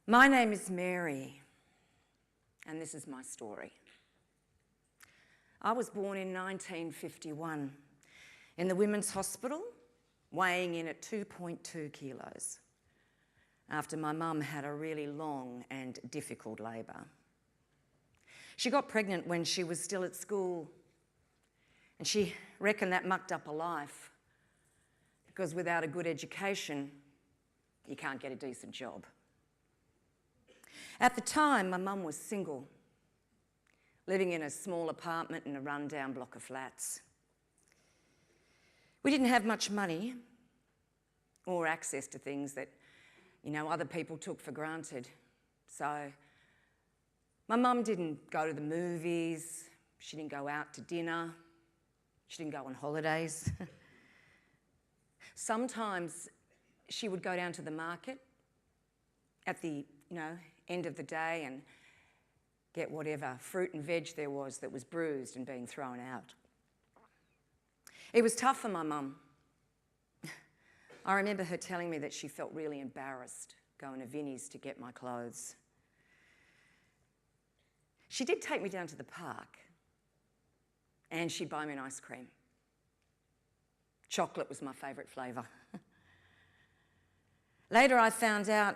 My name is Mary, and this is my story. I was born in 1951 in the Women's Hospital, weighing in at 2.2 kilos, after my mum had a really long and difficult labour. She got pregnant when she was still at school, and she reckoned that mucked up her life, because without a good education, you can't get a decent job. At the time, my mum was single, living in a small apartment in a rundown block of flats. We didn't have much money or access to things that, other people took for granted. So my mum didn't go to the movies, she didn't go out to dinner, she didn't go on holidays. Sometimes she would go down to the market at the, end of the day and get whatever fruit and veg there was that was bruised and being thrown out. It was tough for my mum. I remember her telling me that she felt really embarrassed going to Vinnie's to get my clothes. She did take me down to the park and she'd buy me an ice cream. Chocolate was my favourite flavour. Later I found out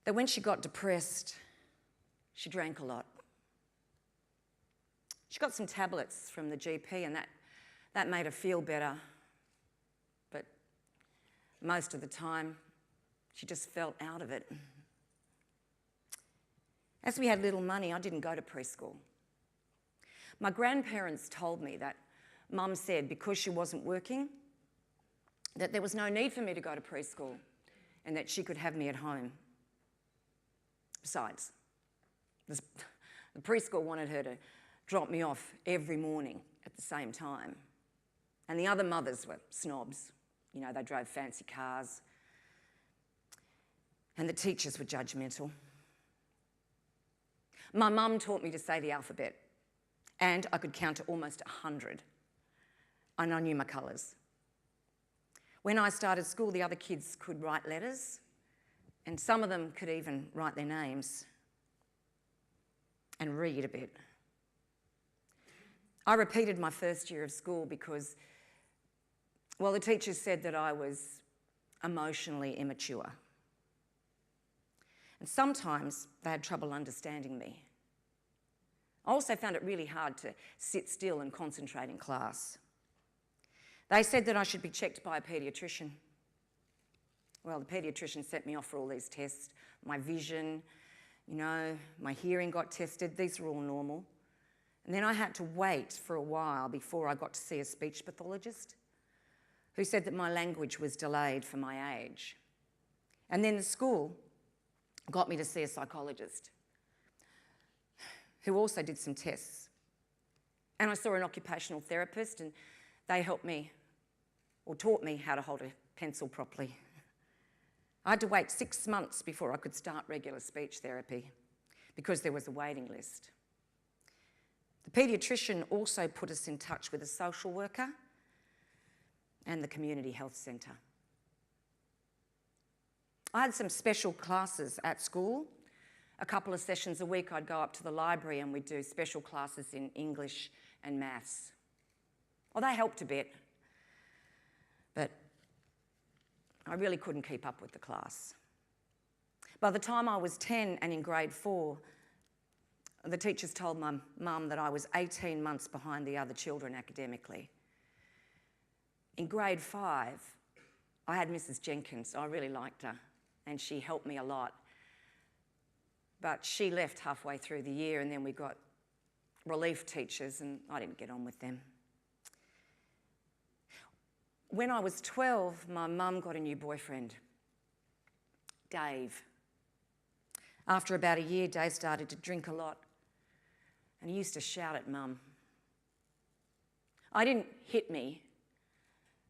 that when she got depressed, she drank a lot. She got some tablets from the GP and that made her feel better. But most of the time, she just felt out of it. As we had little money, I didn't go to preschool. My grandparents told me that Mum said because she wasn't working, that there was no need for me to go to preschool and that she could have me at home. Besides, the preschool wanted her to drop me off every morning at the same time. And the other mothers were snobs. They drove fancy cars. And the teachers were judgmental. My mum taught me to say the alphabet, and I could count to almost 100. And I knew my colours. When I started school, the other kids could write letters, and some of them could even write their names and read a bit. I repeated my first year of school because, the teachers said that I was emotionally immature. And sometimes they had trouble understanding me. I also found it really hard to sit still and concentrate in class. They said that I should be checked by a paediatrician. Well, the paediatrician sent me off for all these tests. My vision, my hearing got tested. These were all normal. And then I had to wait for a while before I got to see a speech pathologist who said that my language was delayed for my age. And then the school got me to see a psychologist who also did some tests. And I saw an occupational therapist and they helped me or taught me how to hold a pencil properly. I had to wait 6 months before I could start regular speech therapy because there was a waiting list. The paediatrician also put us in touch with a social worker and the community health centre. I had some special classes at school. A couple of sessions a week I'd go up to the library and we'd do special classes in English and maths. Well, they helped a bit, but I really couldn't keep up with the class. By the time I was 10 and in grade 4, the teachers told my mum that I was 18 months behind the other children academically. In grade 5, I had Mrs. Jenkins. I really liked her and she helped me a lot. But she left halfway through the year and then we got relief teachers and I didn't get on with them. When I was 12, my mum got a new boyfriend, Dave. After about a year, Dave started to drink a lot and he used to shout at Mum. I didn't hit me,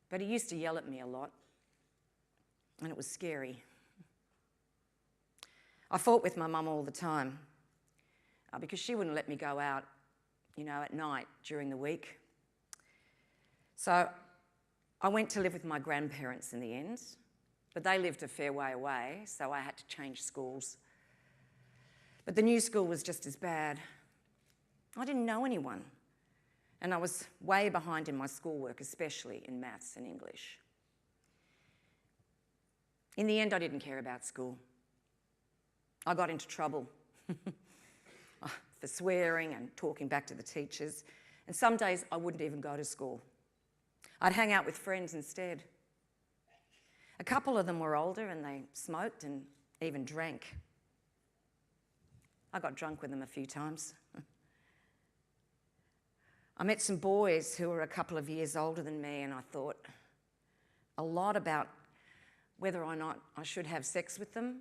but he used to yell at me a lot and it was scary. I fought with my mum all the time because she wouldn't let me go out, at night during the week. So I went to live with my grandparents in the end but they lived a fair way away, so I had to change schools. But the new school was just as bad. I didn't know anyone, and I was way behind in my schoolwork, especially in maths and English. In the end, I didn't care about school. I got into trouble for swearing and talking back to the teachers, and some days I wouldn't even go to school. I'd hang out with friends instead. A couple of them were older and they smoked and even drank. I got drunk with them a few times. I met some boys who were a couple of years older than me, and I thought a lot about whether or not I should have sex with them.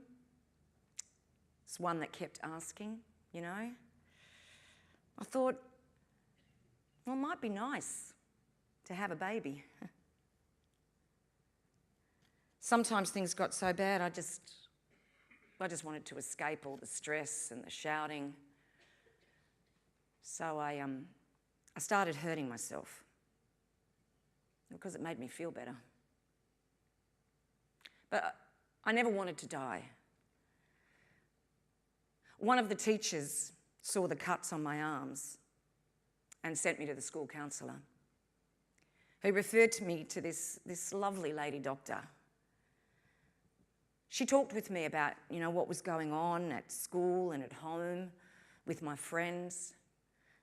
It's one that kept asking, you know. I thought, well, it might be nice to have a baby. Sometimes things got so bad, I just wanted to escape all the stress and the shouting. So I started hurting myself because it made me feel better. But I never wanted to die. One of the teachers saw the cuts on my arms and sent me to the school counsellor, who referred me to this lovely lady doctor. She talked with me about, you know, what was going on at school and at home with my friends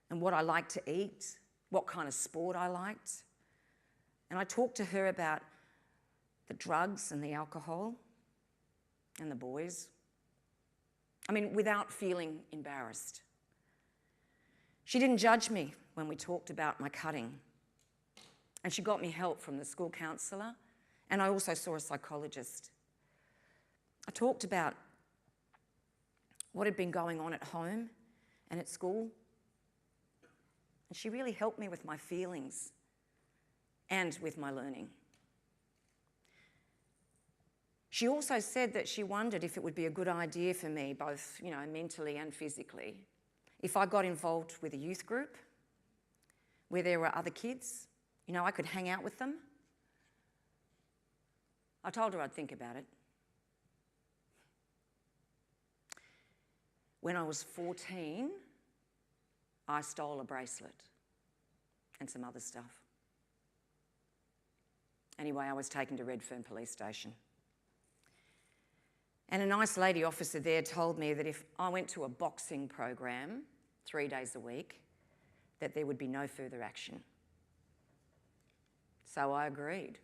and what I liked to eat, what kind of sport I liked. And I talked to her about the drugs and the alcohol and the boys. I mean, without feeling embarrassed. She didn't judge me when we talked about my cutting. And she got me help from the school counsellor, and I also saw a psychologist. I talked about what had been going on at home and at school, and she really helped me with my feelings and with my learning. She also said that she wondered if it would be a good idea for me, both, you know, mentally and physically, if I got involved with a youth group where there were other kids. You know, I could hang out with them. I told her I'd think about it. When I was 14, I stole a bracelet and some other stuff. Anyway, I was taken to Redfern Police Station. And a nice lady officer there told me that if I went to a boxing program 3 days a week, that there would be no further action. So I agreed.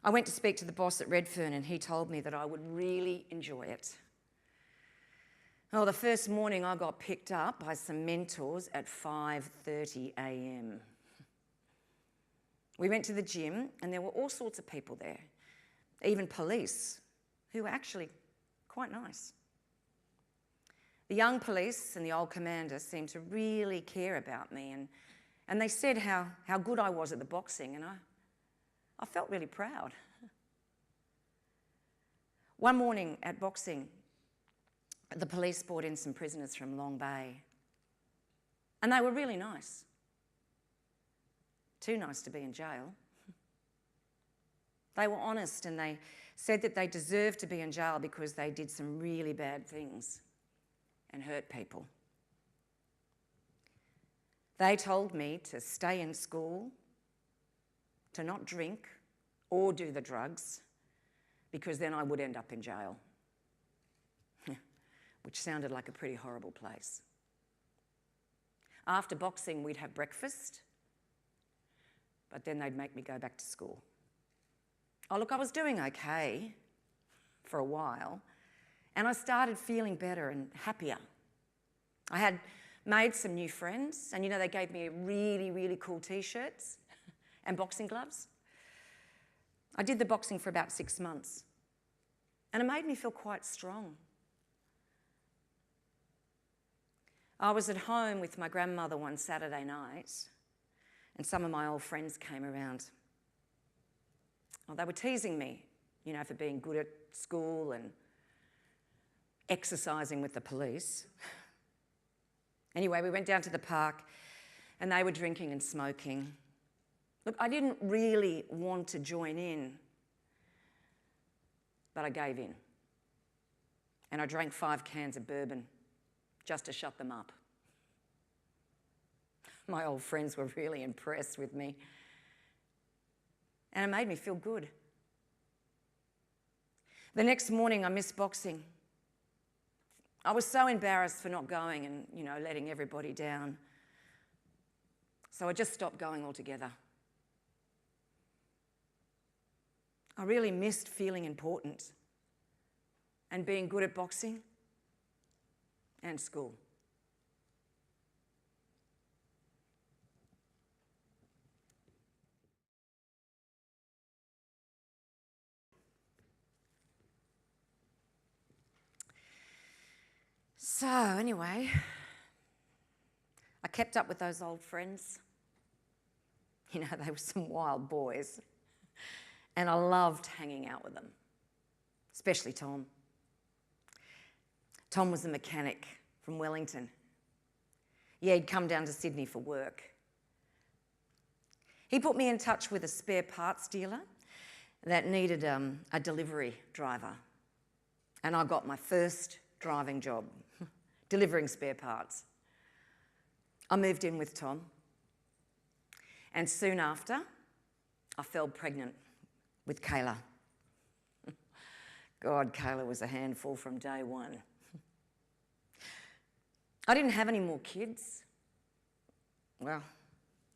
I went to speak to the boss at Redfern, and he told me that I would really enjoy it. Oh, the first morning I got picked up by some mentors at 5:30 a.m. We went to the gym, and there were all sorts of people there, even police, who were actually quite nice. The young police and the old commander seemed to really care about me, and they said how good I was at the boxing, and I felt really proud. One morning at boxing, the police brought in some prisoners from Long Bay, and they were really nice. Too nice to be in jail. They were honest, and they said that they deserved to be in jail because they did some really bad things and hurt people. They told me to stay in school, to not drink or do the drugs, because then I would end up in jail, which sounded like a pretty horrible place. After boxing, we'd have breakfast, but then they'd make me go back to school. Oh, look, I was doing okay for a while, and I started feeling better and happier. I had made some new friends, and you know, they gave me really, really cool t-shirts and boxing gloves. I did the boxing for about 6 months, and it made me feel quite strong. I was at home with my grandmother one Saturday night, and some of my old friends came around. Well, they were teasing me, you know, for being good at school and exercising with the police. Anyway, we went down to the park, and they were drinking and smoking. Look, I didn't really want to join in, but I gave in. And I drank 5 cans of bourbon just to shut them up. My old friends were really impressed with me. And it made me feel good. The next morning, I missed boxing. I was so embarrassed for not going and, letting everybody down. So I just stopped going altogether. I really missed feeling important and being good at boxing and school. So anyway, I kept up with those old friends. They were some wild boys. And I loved hanging out with them, especially Tom. Tom was a mechanic from Wellington. Yeah, he'd come down to Sydney for work. He put me in touch with a spare parts dealer that needed a delivery driver. And I got my first driving job, delivering spare parts. I moved in with Tom. And soon after, I fell pregnant with Kayla. God, Kayla was a handful from day one. I didn't have any more kids. Well,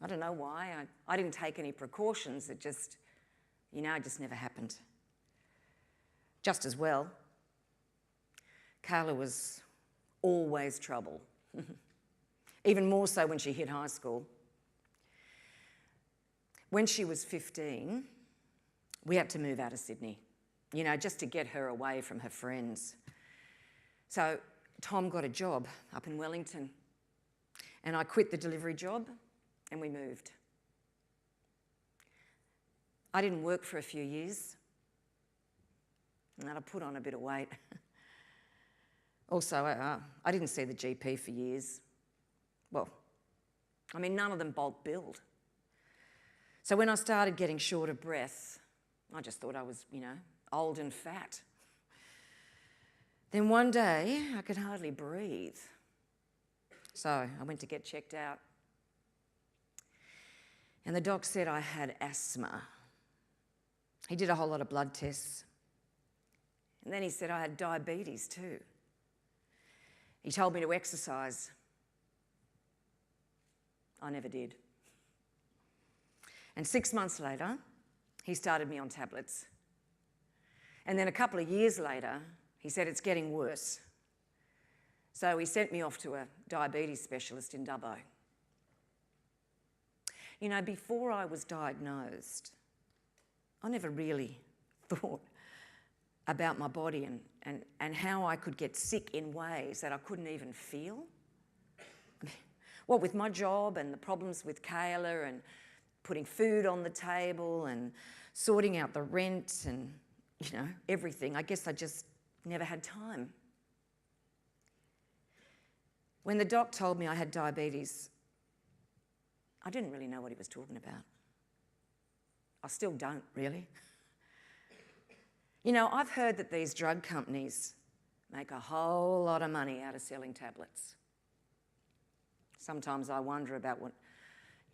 I don't know why. I didn't take any precautions. It just never happened. Just as well, Kayla was always trouble. Even more so when she hit high school. When she was 15, we had to move out of Sydney, just to get her away from her friends. So Tom got a job up in Wellington, and I quit the delivery job and we moved. I didn't work for a few years, and I put on a bit of weight. Also, I didn't see the GP for years. Well, none of them bulk billed. So when I started getting short of breath, I just thought I was, old and fat. Then one day, I could hardly breathe. So I went to get checked out. And the doc said I had asthma. He did a whole lot of blood tests. And then he said I had diabetes too. He told me to exercise. I never did. And 6 months later, he started me on tablets. And then a couple of years later, he said it's getting worse. So he sent me off to a diabetes specialist in Dubbo. Before I was diagnosed, I never really thought about my body and how I could get sick in ways that I couldn't even feel. What with my job and the problems with Kayla and putting food on the table and sorting out the rent and, everything. I guess I just never had time. When the doc told me I had diabetes, I didn't really know what he was talking about. I still don't, really. I've heard that these drug companies make a whole lot of money out of selling tablets. Sometimes I wonder about what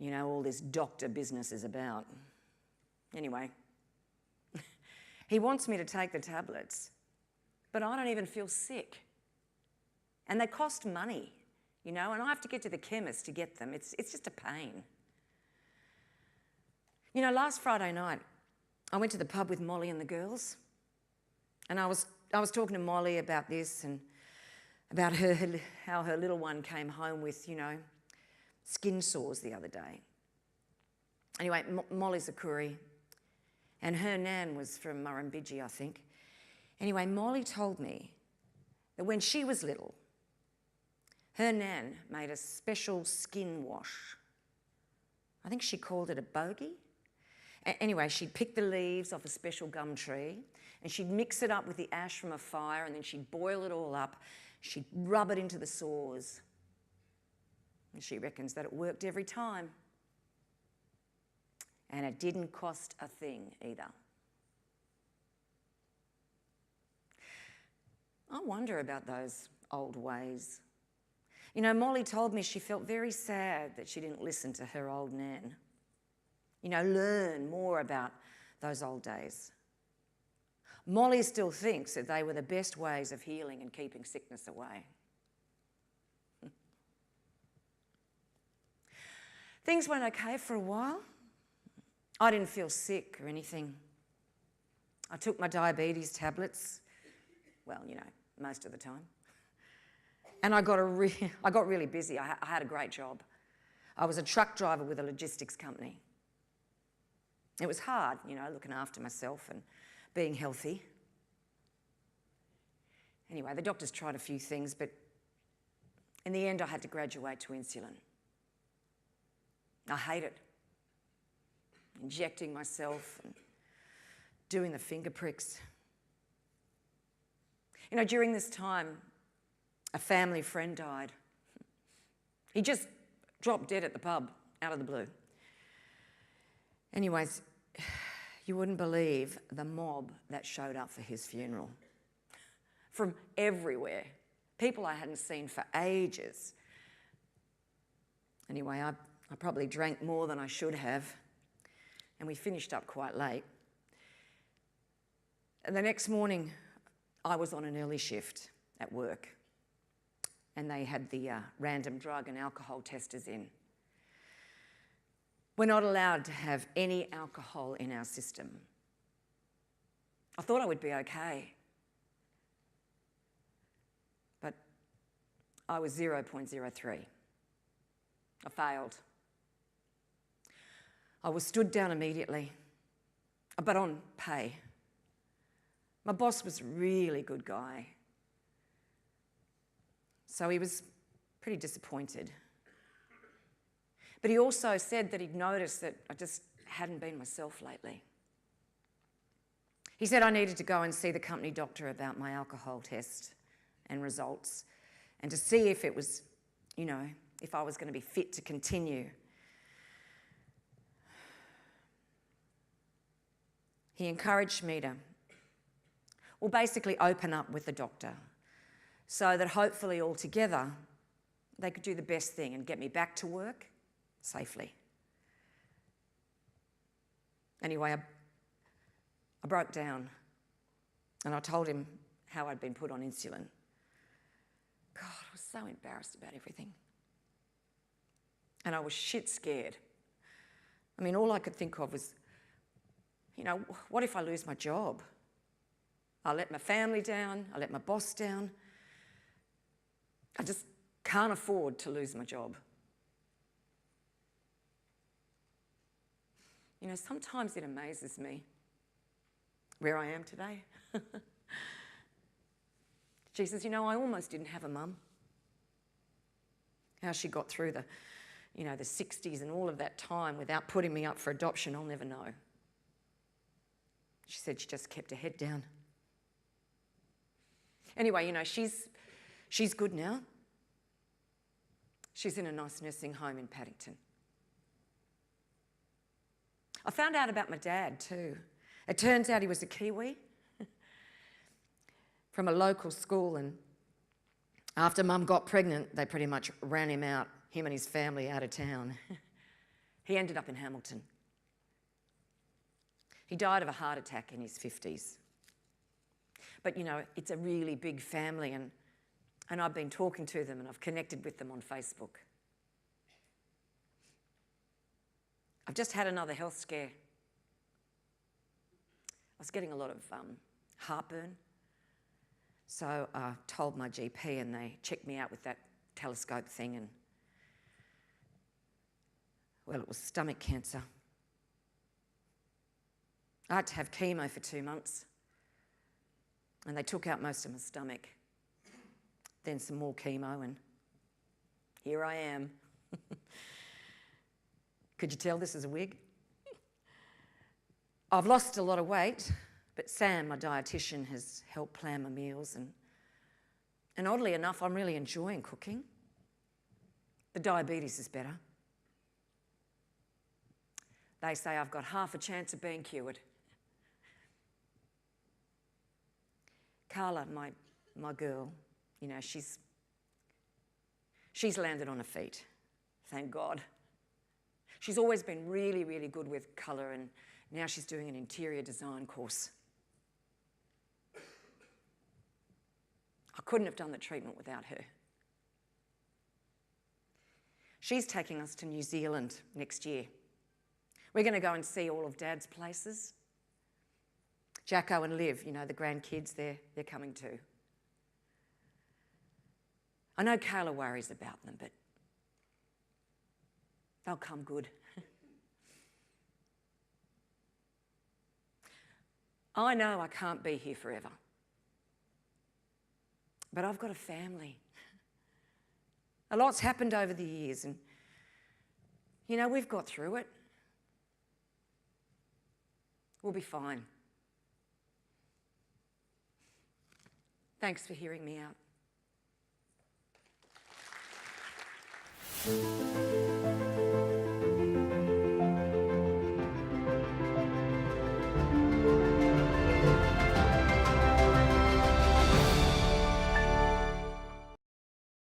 all this doctor business is about. Anyway, he wants me to take the tablets, but I don't even feel sick. And they cost money, and I have to get to the chemist to get them. It's just a pain. Last Friday night, I went to the pub with Molly and the girls, and I was talking to Molly about this and about how her little one came home with, skin sores the other day. Anyway, Molly's a Koori, and her nan was from Murrumbidgee, I think. Anyway, Molly told me that when she was little, her nan made a special skin wash. I think she called it a bogey. Anyway, she'd pick the leaves off a special gum tree, and she'd mix it up with the ash from a fire, and then she'd boil it all up. She'd rub it into the sores. And she reckons that it worked every time. And it didn't cost a thing either. I wonder about those old ways. You know, Molly told me she felt very sad that she didn't listen to her old nan. You know, learn more about those old days. Molly still thinks that they were the best ways of healing and keeping sickness away. Things went okay for a while. I didn't feel sick or anything. I took my diabetes tablets, well, you know, most of the time. And I got really busy. I had a great job. I was a truck driver with a logistics company. It was hard, you know, looking after myself and being healthy. Anyway, the doctors tried a few things, but in the end I had to graduate to insulin. I hate it. Injecting myself and doing the finger pricks. You know, during this time, a family friend died. He just dropped dead at the pub, out of the blue. Anyways, you wouldn't believe the mob that showed up for his funeral. From everywhere. People I hadn't seen for ages. Anyway, I probably drank more than I should have, and we finished up quite late. And the next morning, I was on an early shift at work, and they had the random drug and alcohol testers in. We're not allowed to have any alcohol in our system. I thought I would be okay, but I was 0.03. I failed. I was stood down immediately, but on pay. My boss was a really good guy, so he was pretty disappointed. But he also said that he'd noticed that I just hadn't been myself lately. He said I needed to go and see the company doctor about my alcohol test and results, and to see if it was, you know, if I was going to be fit to continue. He encouraged me to, well, basically open up with the doctor so that hopefully all together they could do the best thing and get me back to work safely. Anyway, I broke down and I told him how I'd been put on insulin. God, I was so embarrassed about everything. And I was shit scared. I mean, all I could think of was, you know, what if I lose my job? I let my family down, I let my boss down. I just can't afford to lose my job. You know, sometimes it amazes me where I am today. Jesus, you know, I almost didn't have a mum. How she got through the 60s and all of that time without putting me up for adoption, I'll never know. She said she just kept her head down. Anyway, you know, she's good now. She's in a nice nursing home in Paddington. I found out about my dad too. It turns out he was a Kiwi from a local school, and after Mum got pregnant, they pretty much ran him out, him and his family, out of town. He ended up in Hamilton. He died of a heart attack in his 50s. But, you know, it's a really big family, and I've been talking to them and I've connected with them on Facebook. I've just had another health scare. I was getting a lot of heartburn. So I told my GP and they checked me out with that telescope thing, and, well, it was stomach cancer. I had to have chemo for 2 months, and they took out most of my stomach. Then some more chemo, and here I am. Could you tell this is a wig? I've lost a lot of weight, but Sam, my dietitian, has helped plan my meals, and oddly enough, I'm really enjoying cooking. The diabetes is better. They say I've got half a chance of being cured. Carla, my my girl, you know, she's landed on her feet, thank God. She's always been really, really good with colour, and now she's doing an interior design course. I couldn't have done the treatment without her. She's taking us to New Zealand next year. We're going to go and see all of Dad's places. Jacko and Liv, you know, the grandkids, they're coming too. I know Kayla worries about them, but they'll come good. I know I can't be here forever, but I've got a family. A lot's happened over the years, and, you know, we've got through it. We'll be fine. Thanks for hearing me out.